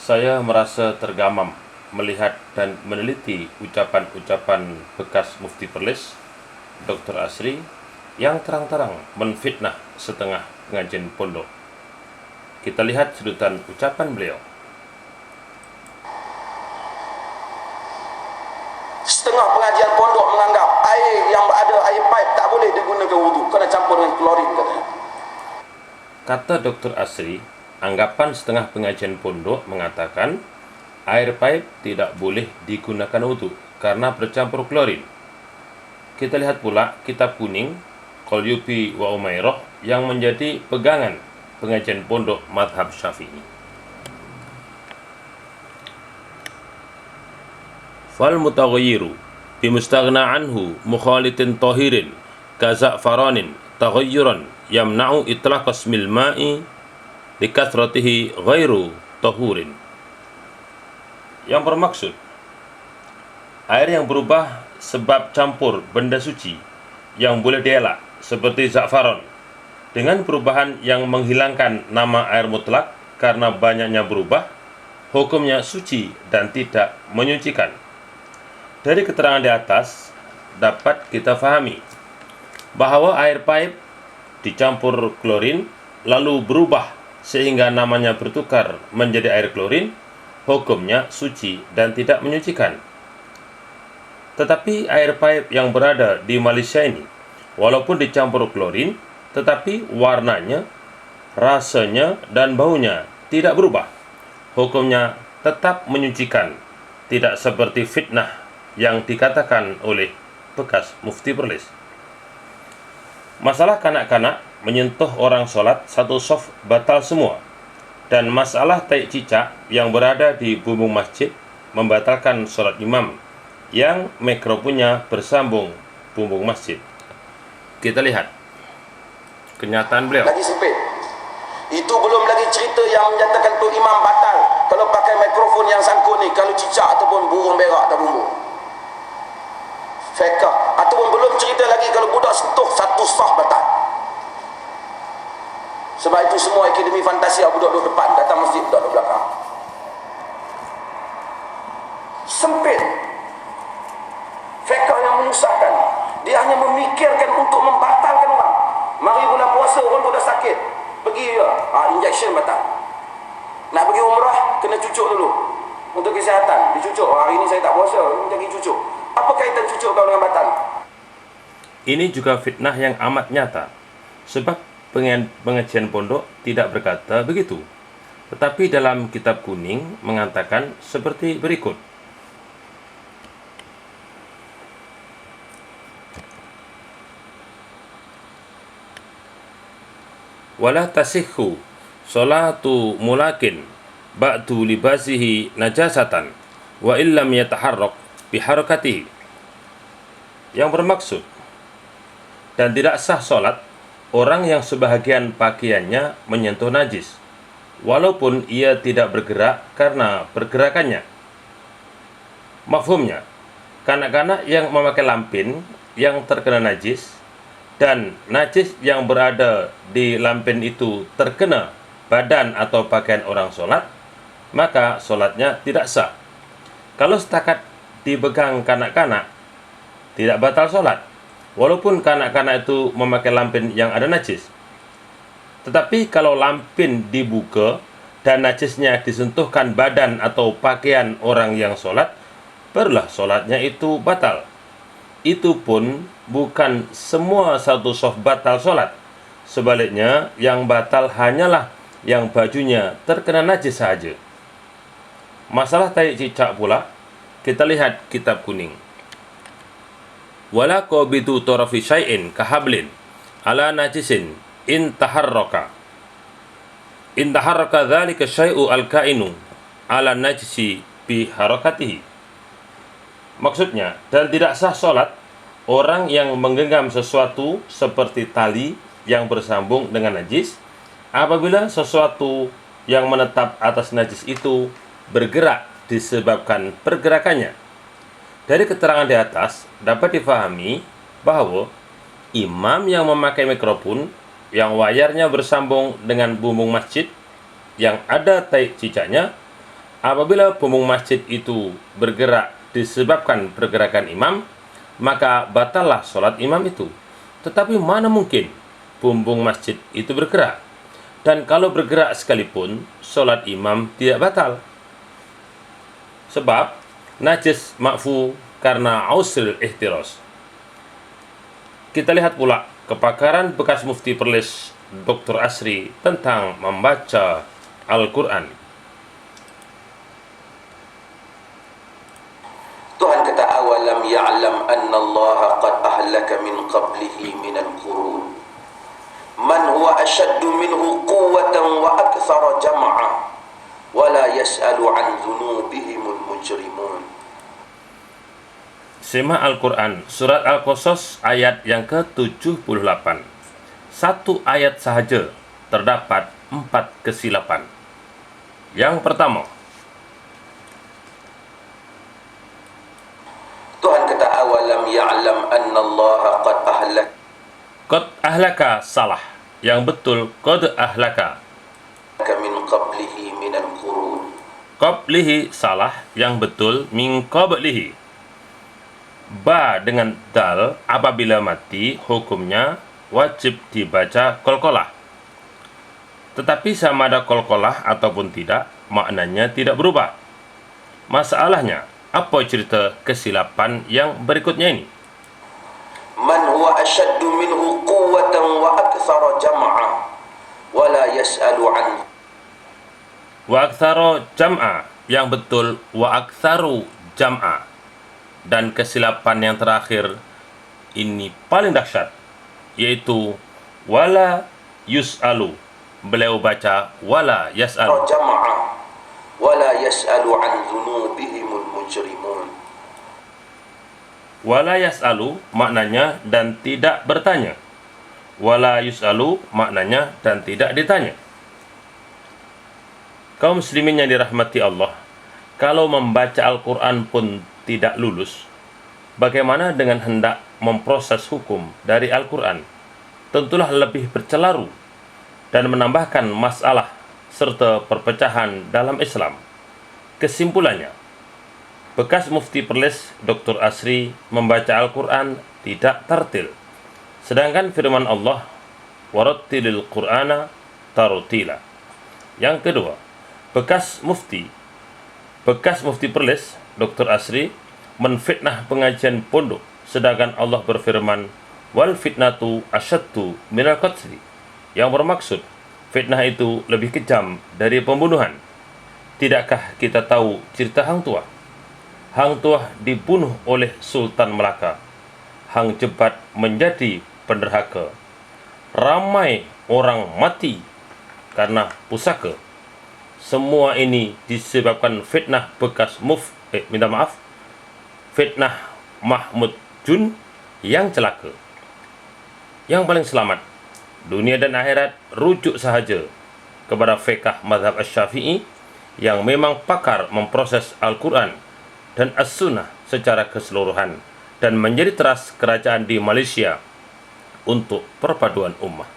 Saya merasa tergamam melihat dan meneliti ucapan-ucapan bekas Mufti Perlis, Dr. Asri, yang terang-terang menfitnah setengah pengajian pondok. Kita lihat sedutan ucapan beliau. Setengah pengajian pondok menganggap air yang ada air pipe tak boleh digunakan wudu, kena campur dengan klorin katanya. Kata Dr. Asri, anggapan setengah pengajian pondok mengatakan air pipe tidak boleh digunakan wudu karena bercampur klorin. Kita lihat pula kitab kuning Qalyubi wa Umairah yang menjadi pegangan pengajian pondok madhab Syafi'i. Fal mutaghayyiru bimustaghna anhu mukhalitin tahirin kaza'faranin taghayyuran yamna'u itlaq ismil ma'i likathratihi ghairu tahurin. Yang bermaksud air yang berubah sebab campur benda suci yang boleh dielak seperti za'faron dengan perubahan yang menghilangkan nama air mutlak karena banyaknya berubah, hukumnya suci dan tidak menyucikan. Dari keterangan di atas dapat kita fahami bahwa air pipe dicampur klorin lalu berubah sehingga namanya bertukar menjadi air klorin, hukumnya suci dan tidak menyucikan. Tetapi air pipe yang berada di Malaysia ini, walaupun dicampur klorin, tetapi warnanya, rasanya, dan baunya tidak berubah. Hukumnya tetap menyucikan, tidak seperti fitnah yang dikatakan oleh bekas Mufti Perlis. Masalah kanak-kanak menyentuh orang sholat satu soft batal semua, dan masalah tai cicak yang berada di bumbung masjid membatalkan sholat imam yang mikrofonnya bersambung bumbung masjid. Kita lihat kenyataan beliau. Lagi sempit. Itu belum lagi cerita yang menyatakan tu imam batal kalau pakai mikrofon yang sangkut ni, kalau cicak ataupun burung berak tak bumbung. Fekah. Ataupun belum cerita lagi kalau budak sentuh satu sah batal. Sebab itu semua akademi fantasi budak duduk depan, datang masjid budak duduk belakang. Sempit. Fekah yang menyusahkan. Dia hanya memikirkan untuk membatalkan orang. Mari bulan puasa orang tu dah sakit, pergi je, injection batal. Nak pergi umrah kena cucuk dulu untuk kesihatan, dicucuk. Hari ini saya tak puasa, jadi cucuk. Apa kaitan cucuk kau dengan batal? Ini juga fitnah yang amat nyata, sebab pengajian pondok tidak berkata begitu, tetapi dalam kitab kuning mengatakan seperti berikut. Wala tasihhu salatu mulakin ba'du libasihi najasatan wa illam yataharrak biharakatihi. Yang bermaksud, dan tidak sah solat orang yang sebahagian pakaiannya menyentuh najis walaupun ia tidak bergerak karena pergerakannya. Mafhumnya, kanak-kanak yang memakai lampin yang terkena najis dan najis yang berada di lampin itu terkena badan atau pakaian orang solat, maka solatnya tidak sah. Kalau setakat dipegang kanak-kanak, tidak batal solat, walaupun kanak-kanak itu memakai lampin yang ada najis. Tetapi kalau lampin dibuka dan najisnya disentuhkan badan atau pakaian orang yang solat, barulah solatnya itu batal. Itu pun bukan semua satu soft batal solat. Sebaliknya, yang batal hanyalah yang bajunya terkena najis saja. Masalah tai cicak pula, kita lihat kitab kuning. Wala qabidu tarafi syai'in kahablin ala najisin in taharraka dzalika syai'u al-kainu ala najisi bi harakatihi. Maksudnya, dan tidak sah solat orang yang menggenggam sesuatu seperti tali yang bersambung dengan najis apabila sesuatu yang menetap atas najis itu bergerak disebabkan pergerakannya. Dari keterangan di atas dapat difahami bahwa imam yang memakai mikrofon yang wayarnya bersambung dengan bumbung masjid yang ada tai cicaknya Apabila bumbung masjid itu bergerak disebabkan pergerakan imam, maka batallah sholat imam itu. Tetapi mana mungkin bumbung masjid itu bergerak? Dan kalau bergerak sekalipun, sholat imam tidak batal. Sebab najis ma'fu karena ausril ihtiros. Kita lihat pula kepakaran bekas Mufti Perlis Dr. Asri tentang membaca Al-Quran. Tuhan kata, awalam ya'lam anna Allah qad ahlaka min qablihi min al-qurun man huwa ashaddu minhu quwwatan wa aktsara jam'a wa la yas'alu an dhunubihimul mujrimun. Simak Al-Quran, surat Al-Qasas ayat yang ke-78. Satu ayat sahaja terdapat 4 kesilapan. Yang pertama, Tuhan kata, awalam ya'lam anna Allah qad ahlaka salah. Yang betul, qad ahlaka. min qablihi min al-qurun. Qablihi salah. Yang betul, min qablihi. Ba dengan dal apabila mati hukumnya wajib dibaca qalqalah. Tetapi sama ada qalqalah ataupun tidak, maknanya tidak berubah. Masalahnya, apa cerita kesilapan yang berikutnya ini? Man huwa ashaddu minhu quwwatan wa aktsara jam'a wa la yas'alu an. Wa aktsaru jam'a. Yang betul, wa aktsaru jam'a. Dan kesilapan yang terakhir ini paling dahsyat, yaitu wala yus'alu. Beliau baca wala yas'alu. Jam'a wa la yas'alu an dhunubihimul mujrimun. Wala yas'alu maknanya dan tidak bertanya. Wala yus'alu maknanya dan tidak ditanya. Kaum muslimin yang dirahmati Allah, kalau membaca Al-Quran pun tidak lulus, bagaimana dengan hendak memproses hukum dari Al-Quran? Tentulah lebih bercelaru dan menambahkan masalah serta perpecahan dalam Islam. Kesimpulannya, bekas Mufti Perlis Dr. Asri membaca Al-Quran tidak tartil. Sedangkan firman Allah, warattilil Qur'ana tartila. Yang kedua, bekas Mufti Perlis Dr. Asri menfitnah pengajian pondok, sedangkan Allah berfirman, wal fitnatu asyaddu minal qatli. Yang bermaksud, fitnah itu lebih kejam dari pembunuhan. Tidakkah kita tahu cerita Hang Tuah? Hang Tuah dibunuh oleh Sultan Melaka. Hang Jebat menjadi penderhaka. Ramai orang mati karena pusaka. Semua ini disebabkan fitnah bekas fitnah Mahmud Jun yang celaka. Yang paling selamat dunia dan akhirat rujuk sahaja kepada fiqh mazhab Asy-Syafi'i yang memang pakar memproses Al-Quran dan As-Sunnah secara keseluruhan dan menjadi teras kerajaan di Malaysia untuk perpaduan ummah.